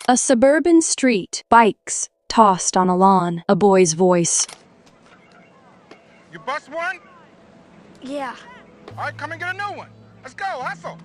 A suburban street, bikes tossed on a lawn, a boy's voice. You bust one? Yeah. All right, come and get a new one. Let's go, hustle.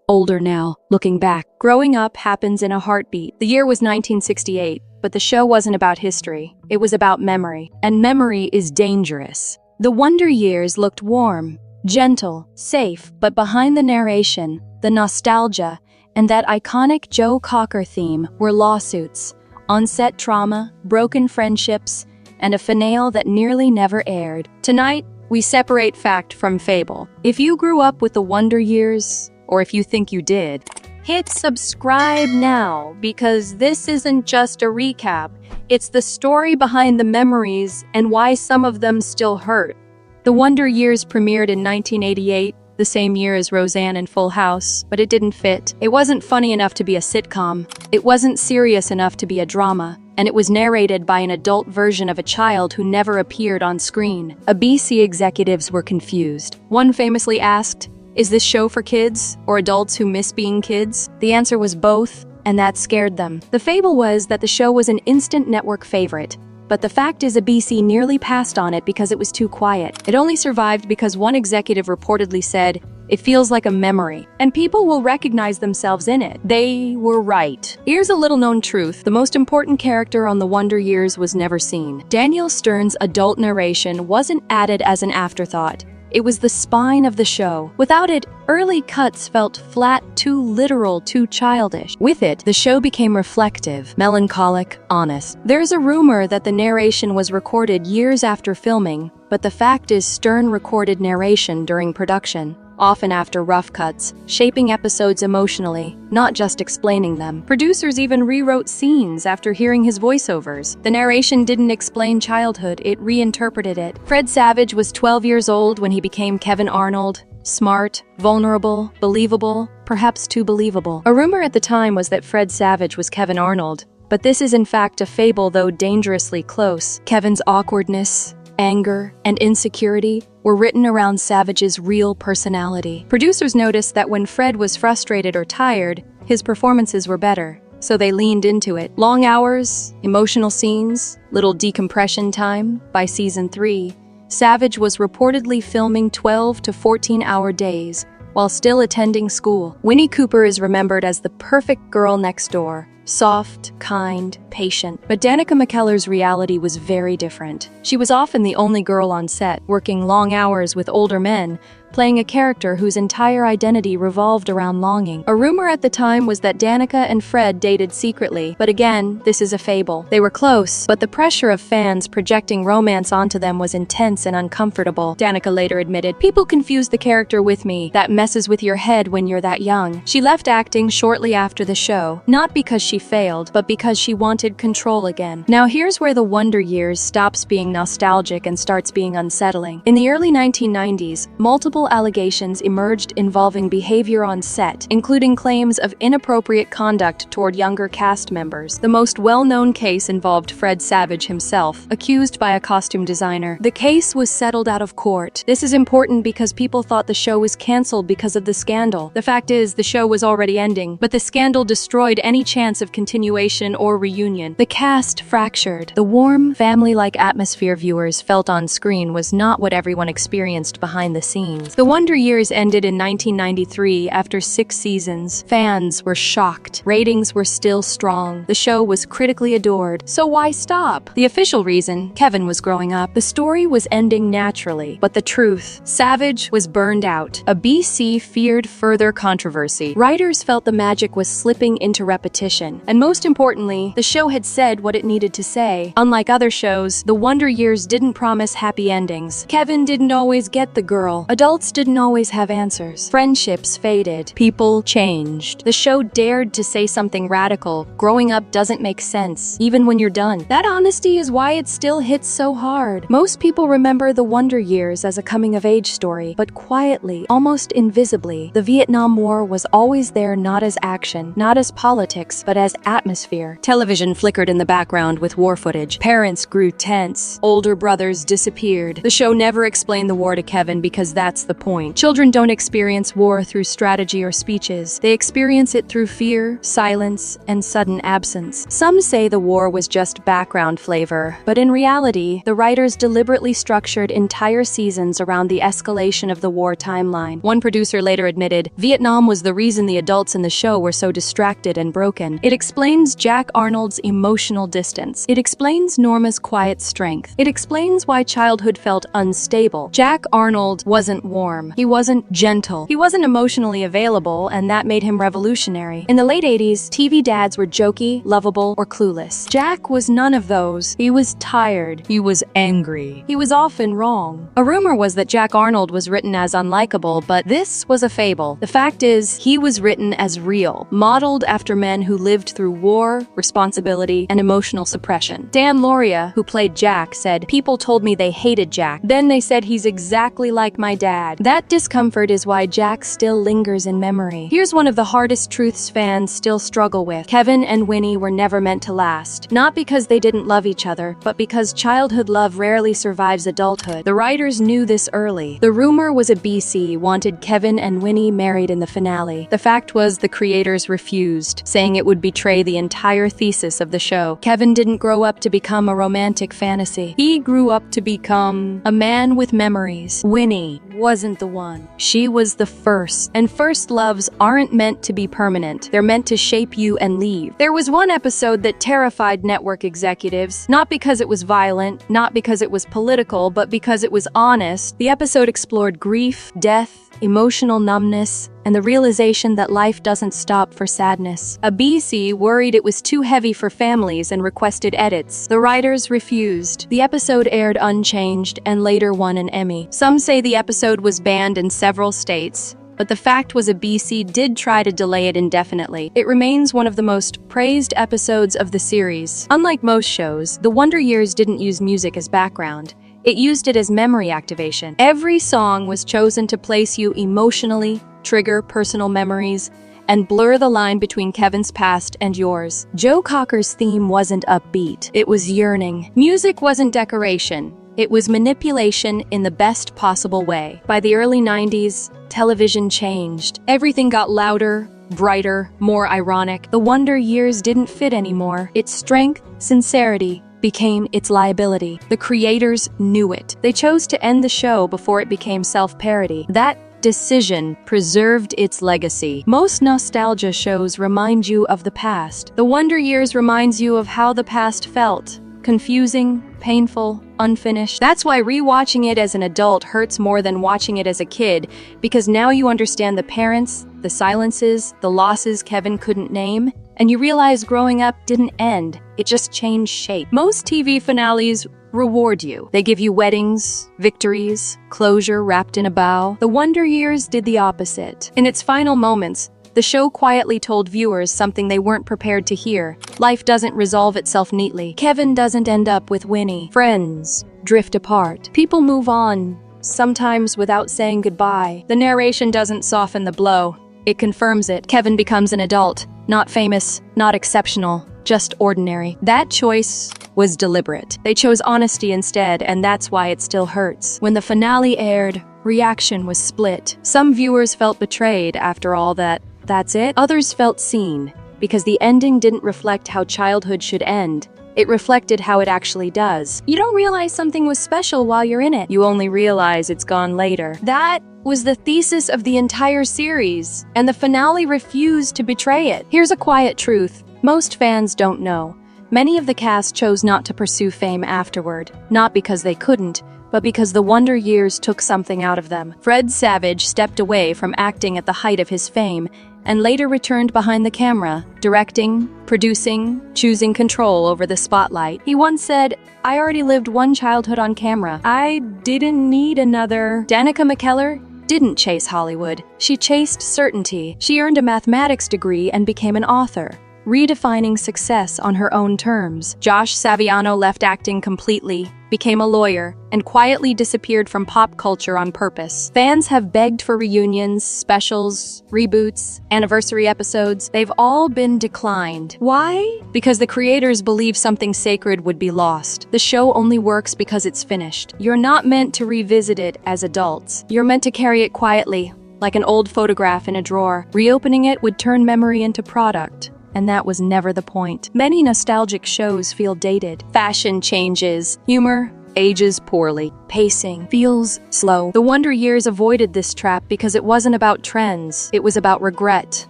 Older now, looking back. Growing up happens in a heartbeat. The year was 1968, but the show wasn't about history. It was about memory, and memory is dangerous. The Wonder Years looked warm, gentle, safe, but behind the narration, the nostalgia, and that iconic Joe Cocker theme were lawsuits, on-set trauma, broken friendships, and a finale that nearly never aired. Tonight, we separate fact from fable. If you grew up with the Wonder Years, or if you think you did, hit subscribe now, because this isn't just a recap, it's the story behind the memories and why some of them still hurt. The Wonder Years premiered in 1988, the same year as Roseanne and Full House, but it didn't fit. It wasn't funny enough to be a sitcom. It wasn't serious enough to be a drama. And it was narrated by an adult version of a child who never appeared on screen. ABC executives were confused. One famously asked, "Is this show for kids or adults who miss being kids?" The answer was both, and that scared them. The fable was that the show was an instant network favorite, but the fact is ABC nearly passed on it because it was too quiet. It only survived because one executive reportedly said, "It feels like a memory, and people will recognize themselves in it." They were right. Here's a little-known truth. The most important character on The Wonder Years was never seen. Daniel Stern's adult narration wasn't added as an afterthought. It was the spine of the show. Without it, early cuts felt flat, too literal, too childish. With it, the show became reflective, melancholic, honest. There's a rumor that the narration was recorded years after filming, but the fact is Stern recorded narration during production, often after rough cuts, shaping episodes emotionally, not just explaining them. Producers even rewrote scenes after hearing his voiceovers. The narration didn't explain childhood, it reinterpreted it. Fred Savage was 12 years old when he became Kevin Arnold. Smart, vulnerable, believable, perhaps too believable. A rumor at the time was that Fred Savage was Kevin Arnold, but this is in fact a fable, though dangerously close. Kevin's awkwardness, anger, and insecurity were written around Savage's real personality. Producers noticed that when Fred was frustrated or tired, his performances were better, so they leaned into it. Long hours, emotional scenes, little decompression time. By season 3, Savage was reportedly filming 12 to 14-hour days while still attending school. Winnie Cooper is remembered as the perfect girl next door. Soft, kind, patient. But Danica McKellar's reality was very different. She was often the only girl on set, working long hours with older men, playing a character whose entire identity revolved around longing. A rumor at the time was that Danica and Fred dated secretly, but again, this is a fable. They were close, but the pressure of fans projecting romance onto them was intense and uncomfortable. Danica later admitted, "People confuse the character with me. That messes with your head when you're that young." She left acting shortly after the show, not because she failed, but because she wanted control again. Now here's where The Wonder Years stops being nostalgic and starts being unsettling. In the early 1990s, multiple allegations emerged involving behavior on set, including claims of inappropriate conduct toward younger cast members. The most well-known case involved Fred Savage himself, accused by a costume designer. The case was settled out of court. This is important because people thought the show was canceled because of the scandal. The fact is, the show was already ending, but the scandal destroyed any chance of continuation or reunion. The cast fractured. The warm, family-like atmosphere viewers felt on screen was not what everyone experienced behind the scenes. The Wonder Years ended in 1993 after 6 seasons. Fans were shocked. Ratings were still strong. The show was critically adored. So why stop? The official reason: Kevin was growing up. The story was ending naturally. But the truth: Savage was burned out. ABC feared further controversy. Writers felt the magic was slipping into repetition. And most importantly, the show had said what it needed to say. Unlike other shows, The Wonder Years didn't promise happy endings. Kevin didn't always get the girl. Adults didn't always have answers. Friendships faded. People changed. The show dared to say something radical. Growing up doesn't make sense, even when you're done. That honesty is why it still hits so hard. Most people remember The Wonder Years as a coming-of-age story, but quietly, almost invisibly, the Vietnam War was always there, not as action, not as politics, but as atmosphere. Television flickered in the background with war footage. Parents grew tense. Older brothers disappeared. The show never explained the war to Kevin because that's the point. Children don't experience war through strategy or speeches. They experience it through fear, silence, and sudden absence. Some say the war was just background flavor, but in reality, the writers deliberately structured entire seasons around the escalation of the war timeline. One producer later admitted, Vietnam was the reason the adults in the show were so distracted and broken. It explains Jack Arnold's emotional distance. It explains Norma's quiet strength. It explains why childhood felt unstable. Jack Arnold wasn't warm. He wasn't gentle. He wasn't emotionally available, and that made him revolutionary. In the late 80s, TV dads were jokey, lovable, or clueless. Jack was none of those. He was tired. He was angry. He was often wrong. A rumor was that Jack Arnold was written as unlikable, but this was a fable. The fact is, he was written as real, modeled after men who lived through war, responsibility, and emotional suppression. Dan Lauria, who played Jack, said, "People told me they hated Jack. Then they said he's exactly like my dad." That discomfort is why Jack still lingers in memory. Here's one of the hardest truths fans still struggle with. Kevin and Winnie were never meant to last. Not because they didn't love each other, but because childhood love rarely survives adulthood. The writers knew this early. The rumor was a BC wanted Kevin and Winnie married in the finale. The fact was the creators refused, saying it would betray the entire thesis of the show. Kevin didn't grow up to become a romantic fantasy. He grew up to become a man with memories. Winnie wasn't the one. She was the first. And first loves aren't meant to be permanent. They're meant to shape you and leave. There was one episode that terrified network executives, not because it was violent, not because it was political, but because it was honest. The episode explored grief, death, emotional numbness, and the realization that life doesn't stop for sadness. A BC worried it was too heavy for families and requested edits. The writers refused. The episode aired unchanged and later won an Emmy. Some say the episode was banned in several states, but the fact was a BC did try to delay it indefinitely. It remains one of the most praised episodes of the series. Unlike most shows, The Wonder Years didn't use music as background. It used it as memory activation. Every song was chosen to place you emotionally, trigger personal memories, and blur the line between Kevin's past and yours. Joe Cocker's theme wasn't upbeat. It was yearning. Music wasn't decoration. It was manipulation in the best possible way. By the early 90s, television changed. Everything got louder, brighter, more ironic. The Wonder Years didn't fit anymore. Its strength, sincerity, became its liability. The creators knew it. They chose to end the show before it became self-parody. That decision preserved its legacy. Most nostalgia shows remind you of the past. The Wonder Years reminds you of how the past felt. Confusing, painful, unfinished. That's why rewatching it as an adult hurts more than watching it as a kid, because now you understand the parents, the silences, the losses Kevin couldn't name, and you realize growing up didn't end, it just changed shape. Most TV finales reward you. They give you weddings, victories, closure wrapped in a bow. The Wonder Years did the opposite. In its final moments, the show quietly told viewers something they weren't prepared to hear. Life doesn't resolve itself neatly. Kevin doesn't end up with Winnie. Friends drift apart. People move on, sometimes without saying goodbye. The narration doesn't soften the blow. It confirms it. Kevin becomes an adult. Not famous, not exceptional, just ordinary. That choice was deliberate. They chose honesty instead, and that's why it still hurts. When the finale aired, reaction was split. Some viewers felt betrayed after all that. That's it. Others felt seen, because the ending didn't reflect how childhood should end. It reflected how it actually does. You don't realize something was special while you're in it. You only realize it's gone later. That was the thesis of the entire series, and the finale refused to betray it. Here's a quiet truth most fans don't know. Many of the cast chose not to pursue fame afterward, not because they couldn't, but because the Wonder Years took something out of them. Fred Savage stepped away from acting at the height of his fame, and later returned behind the camera, directing, producing, choosing control over the spotlight. He once said, "I already lived one childhood on camera. I didn't need another." Danica McKellar didn't chase Hollywood. She chased certainty. She earned a mathematics degree and became an author, redefining success on her own terms. Josh Saviano left acting completely, became a lawyer, and quietly disappeared from pop culture on purpose. Fans have begged for reunions, specials, reboots, anniversary episodes. They've all been declined. Why? Because the creators believe something sacred would be lost. The show only works because it's finished. You're not meant to revisit it as adults. You're meant to carry it quietly, like an old photograph in a drawer. Reopening it would turn memory into product. And that was never the point. Many nostalgic shows feel dated. Fashion changes, humor ages poorly, pacing feels slow. The Wonder Years avoided this trap because it wasn't about trends. It was about regret,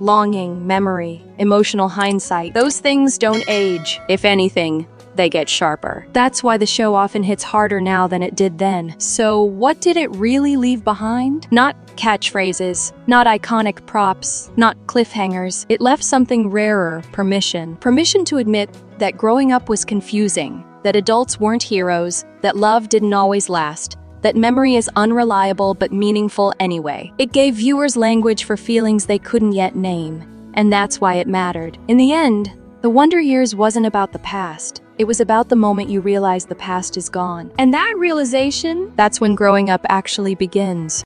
longing, memory, emotional hindsight. Those things don't age. If anything, they get sharper. That's why the show often hits harder now than it did then. So what did it really leave behind? Not catchphrases, not iconic props, not cliffhangers. It left something rarer: permission. Permission to admit that growing up was confusing, that adults weren't heroes, that love didn't always last, that memory is unreliable but meaningful anyway. It gave viewers language for feelings they couldn't yet name, and that's why it mattered. In the end, The Wonder Years wasn't about the past. It was about the moment you realize the past is gone. And that realization, that's when growing up actually begins.